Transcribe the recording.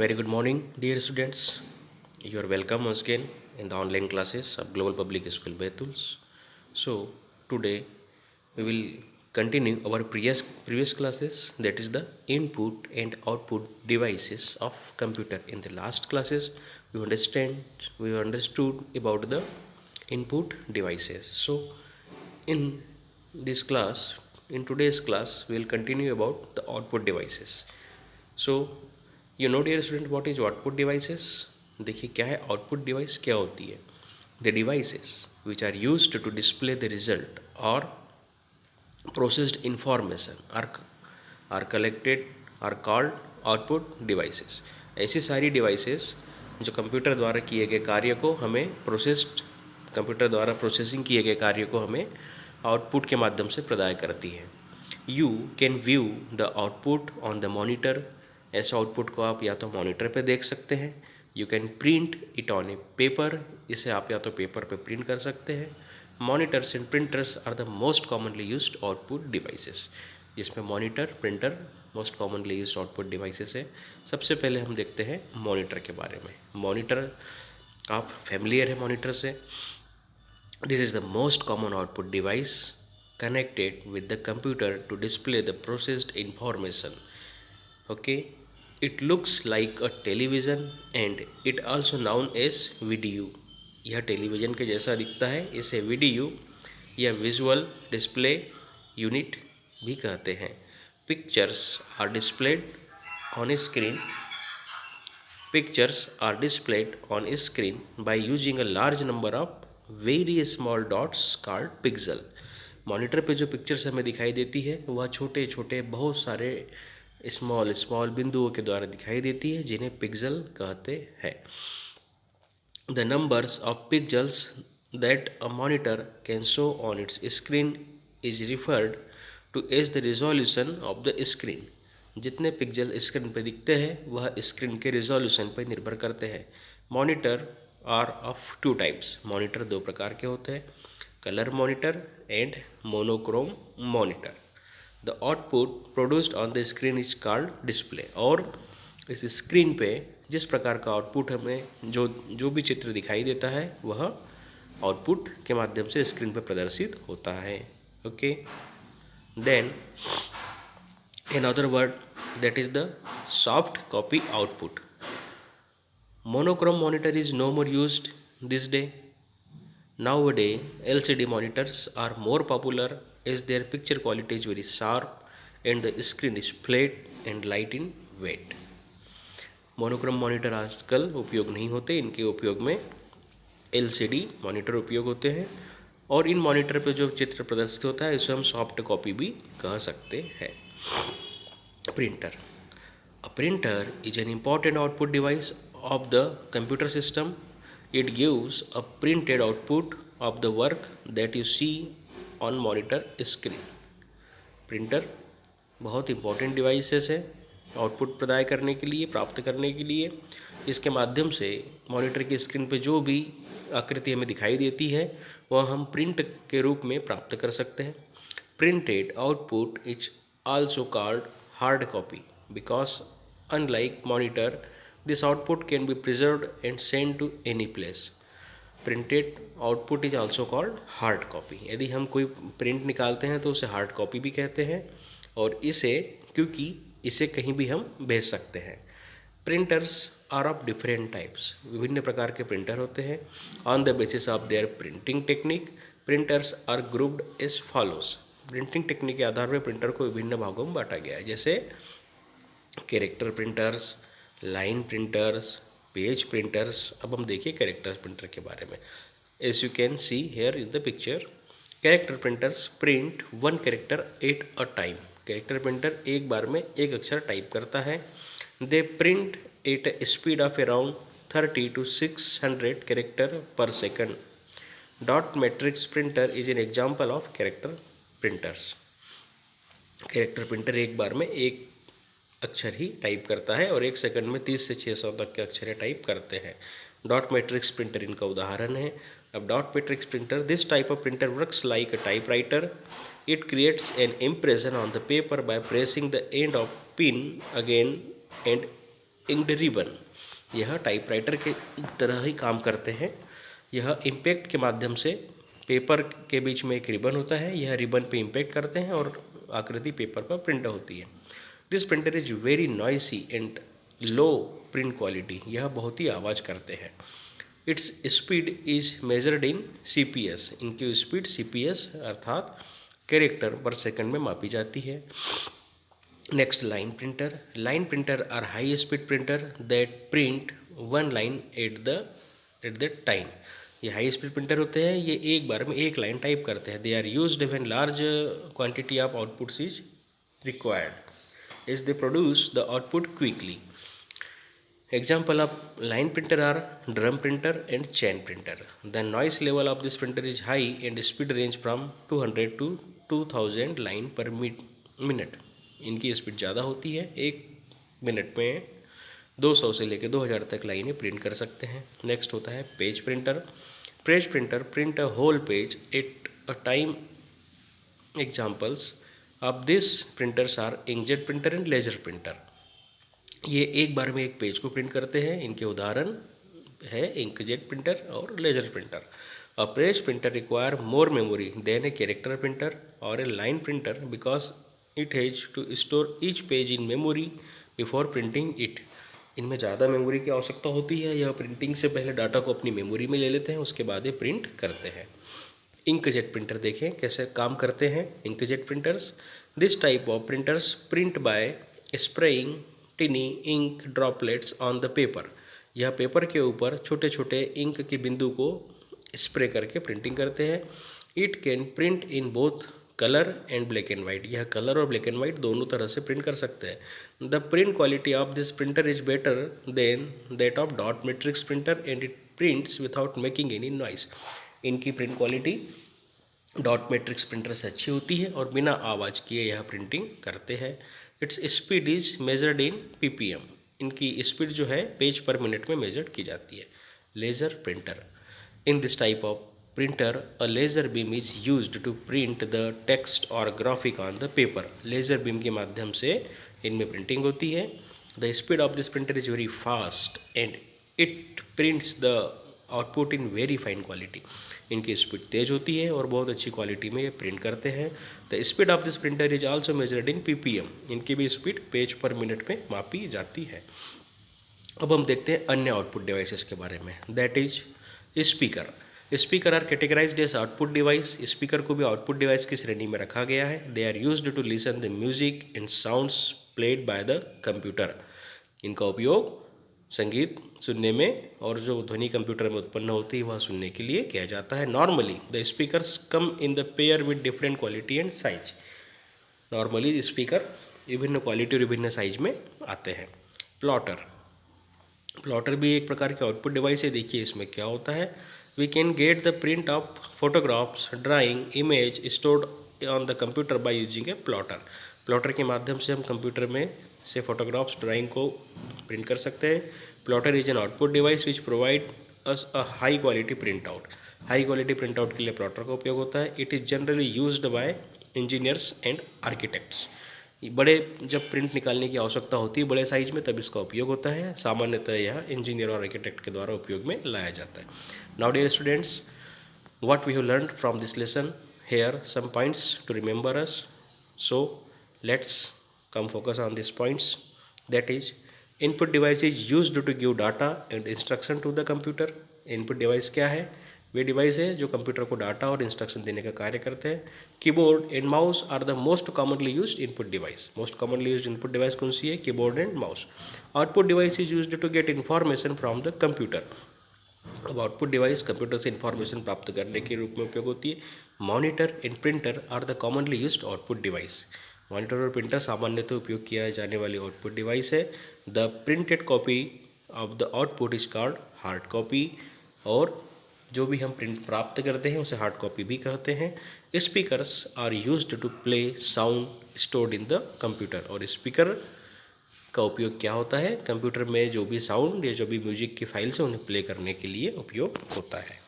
Very good morning, dear students. You are welcome once again in the online classes of Global Public School Betuls. So today we will continue our previous classes, that is the input and output devices of computer. In the last classes we understood about the input devices. So in this class, in today's class, we will continue about the output devices. So you know dear student what is output devices. देखिए क्या है output device, क्या होती है। The devices which are used to display the result और processed information are collected are called output devices. ऐसी सारी devices जो कंप्यूटर द्वारा किए गए कार्य को हमें कंप्यूटर द्वारा प्रोसेसिंग किए गए कार्य को हमें आउटपुट के माध्यम से प्रदान करती है। You can view the output on the monitor. ऐसे आउटपुट को आप या तो मॉनिटर पे देख सकते हैं, you can print it on A paper. इसे आप या तो पेपर पे प्रिंट कर सकते हैं। Monitors and printers are the most commonly used output devices, जिसमें monitor printer most commonly used output devices है। सबसे पहले हम देखते हैं मॉनिटर के बारे में। मॉनिटर, आप फैमिलियर है मॉनिटर से। This is the most common output device connected with the computer to display the processed information. Okay, it looks like a television and it also known as VDU. यह television के जैसा दिखता है, इसे VDU या visual display unit भी कहते हैं। Pictures are displayed on a screen Pictures are displayed on a screen by using a large number of very small dots called pixel. Monitor पे जो पिक्चर्स हमें दिखाई देती है वह छोटे छोटे बहुत सारे स्मॉल स्मॉल बिंदुओं के द्वारा दिखाई देती है, जिन्हें पिक्सल कहते हैं। The numbers of pixels that a monitor can show on its screen is referred to as the resolution of the screen. जितने पिक्सल स्क्रीन पर दिखते हैं वह स्क्रीन के रिजोल्यूशन पर निर्भर करते हैं। Monitor are of two types. Monitor दो प्रकार के होते हैं, colour monitor and monochrome monitor. The output produced on the screen is called display. और इस स्क्रीन पे जिस प्रकार का आउटपुट हमें जो भी चित्र दिखाई देता है वह आउटपुट के माध्यम से स्क्रीन पर प्रदर्शित होता है। Okay, then in other word that is the soft copy output. Monochrome monitor is no more used this day. Nowadays, LCD monitors are more popular as their picture quality is very sharp and the screen is flat and light in weight. Monochrome monitor आजकल उपयोग नहीं होते, इनके उपयोग में LCD monitor उपयोग होते हैं और इन मॉनिटर पर जो चित्र प्रदर्शित होता है इसे हम सॉफ्ट कॉपी भी कह सकते हैं। Printer. A printer is an important output device of the computer system. It gives a printed output of the work that you see on monitor screen. Printer बहुत इंपॉर्टेंट डिवाइसेस है output प्रदान करने के लिए, प्राप्त करने के लिए। इसके माध्यम से मॉनिटर की स्क्रीन पे जो भी आकृति हमें दिखाई देती है वह हम प्रिंट के रूप में प्राप्त कर सकते हैं। Printed output is also called hard copy because unlike monitor this output can be preserved and sent to any place. Printed output is also called hard copy. यदि हम कोई प्रिंट निकालते हैं तो उसे हार्ड कॉपी भी कहते हैं और क्योंकि इसे कहीं भी हम भेज सकते हैं। Printers are of different types. विभिन्न प्रकार के प्रिंटर होते हैं। On the basis of their printing technique printers are grouped as follows. Printing technique के आधार पर प्रिंटर को विभिन्न भागों में बांटा गया है, जैसे character printers, line printers, page printers. अब हम देखिए कैरेक्टर प्रिंटर के बारे में। As you can see here in the picture, character printers print one character at a time. Character printer एक बार में एक अक्षर टाइप करता है। They print at a speed of around 30 to 600 character per second. Dot matrix printer is an example of character printers. Character printer एक बार में एक अक्षर ही टाइप करता है और एक सेकंड में 30 से 600 तक के अक्षर टाइप करते हैं। डॉट मैट्रिक्स प्रिंटर इनका उदाहरण है। अब dot matrix printer, this type of printer works like a typewriter. It creates an impression on the paper by pressing the end of pin again and inked ribbon. यह typewriter के तरह ही काम करते हैं। यह इम्पैक्ट के माध्यम से पेपर के बीच में एक रिबन होता है, यह रिबन पे इम्पैक्ट करते हैं और आकृति पेपर पर प्रिंट होती है। This printer is very noisy and low print quality. यह बहुत ही आवाज़ करते हैं। Its speed is measured in CPS। इनकी स्पीड CPS अर्थात कैरेक्टर पर सेकंड में मापी जाती है। Next, line printer. Line printer are high speed printer that print one line at the time. ये हाई स्पीड प्रिंटर होते हैं, ये एक बार में एक लाइन टाइप करते हैं। They are used when large quantity of outputs is required is they produce the output quickly. Example of line printer are drum printer and chain printer. The noise level of this printer is high and speed range from 200 to 2000 line per minute. इनकी speed ज़्यादा होती है, एक minute में 200 से लेकर 2000 तक लाइनें प्रिंट कर सकते हैं। नेक्स्ट होता है page printer. Page printer print a whole page at a time. Examples of this printers are inkjet printer and laser printer. ये एक बार में एक पेज को प्रिंट करते हैं। इनके उदाहरण है इंकजेट प्रिंटर और laser printer. A page printer require more memory than a character printer और a line printer because it has to store each page in memory before printing it. इनमें ज़्यादा मेमोरी की आवश्यकता होती है। यह प्रिंटिंग से पहले डाटा को अपनी मेमोरी में ले लेते हैं, उसके बाद ये प्रिंट करते हैं। इंकजेट प्रिंटर देखें कैसे काम करते हैं inkjet printers. This type of printers print by spraying tiny ink droplets on the paper. यह पेपर के ऊपर छोटे छोटे इंक के बिंदु को स्प्रे करके प्रिंटिंग करते हैं। It can print in both colour and black and white. यह कलर और ब्लैक एंड वाइट दोनों तरह से प्रिंट कर सकते हैं। The print quality of this printer is better than that of dot matrix printer and it prints without making any noise. इनकी print quality dot matrix printer से अच्छी होती है और बिना आवाज़ किए यह प्रिंटिंग करते हैं। Its speed is measured in PPM। इनकी स्पीड जो है पेज पर मिनट में मेजर की जाती है। Laser printer. In this type of printer a laser beam is used to print the text और graphic on the paper. Laser beam के माध्यम से इनमें प्रिंटिंग होती है। The speed of this printer is very fast and it prints the output in very fine quality. इनकी speed तेज होती है और बहुत अच्छी क्वालिटी में ये प्रिंट करते हैं। The speed of this printer is also measured in PPM। इनकी भी स्पीड पेज पर मिनट में मापी जाती है। अब हम देखते हैं अन्य आउटपुट डिवाइसेस के बारे में। That is speaker. Speaker are categorised as output device. Speaker को भी आउटपुट डिवाइस की श्रेणी में रखा गया है। They are used to listen the music and sounds played by the computer. इनका उपयोग संगीत सुनने में और जो ध्वनि कंप्यूटर में उत्पन्न होती है वह सुनने के लिए किया जाता है। Normally the speakers come in the pair with different quality and size. Normally speaker विभिन्न क्वालिटी और विभिन्न साइज में आते हैं। प्लॉटर। प्लॉटर भी एक प्रकार के आउटपुट डिवाइस है। देखिए इसमें क्या होता है। We can get the print of photographs drawing image stored on the computer by using a plotter. Plotter के माध्यम से हम कंप्यूटर में से फोटोग्राफ्स ड्राइंग को प्रिंट कर सकते हैं। Plotter is an output device which provide us a high quality print out. High quality print out के लिए प्लॉटर का उपयोग होता है। It is generally used by engineers and architects. बड़े जब प्रिंट निकालने की आवश्यकता होती है बड़े साइज में तब इसका उपयोग होता है। सामान्यतः यह इंजीनियर और आर्किटेक्ट के द्वारा उपयोग में लाया जाता है। Now dear students, what we have learned from this lesson, here some points to remember us. So let's come focus on these points. That is, input device is used to give data and instruction to the computer. Input device क्या है? वे device है जो computer को data और instruction देने का कार्य करते हैं। Keyboard and mouse are the most commonly used input device. Most commonly used input device कौन सी है? Keyboard and mouse. Output device is used to get information from the computer. अब आउटपुट डिवाइस कंप्यूटर से information प्राप्त करने के रूप में उपयोग होती है। Monitor and printer are the commonly used output device. Monitor और प्रिंटर सामान्यतः उपयोग किया जाने वाली आउटपुट डिवाइस है। The printed copy of the output is called hard copy. और जो भी हम प्रिंट प्राप्त करते हैं उसे हार्ड कॉपी भी कहते हैं। Speakers are used to play sound stored in the computer. और स्पीकर का उपयोग क्या होता है? कंप्यूटर में जो भी साउंड या जो भी म्यूजिक की फाइल्स हैं उन्हें प्ले करने के लिए उपयोग होता है।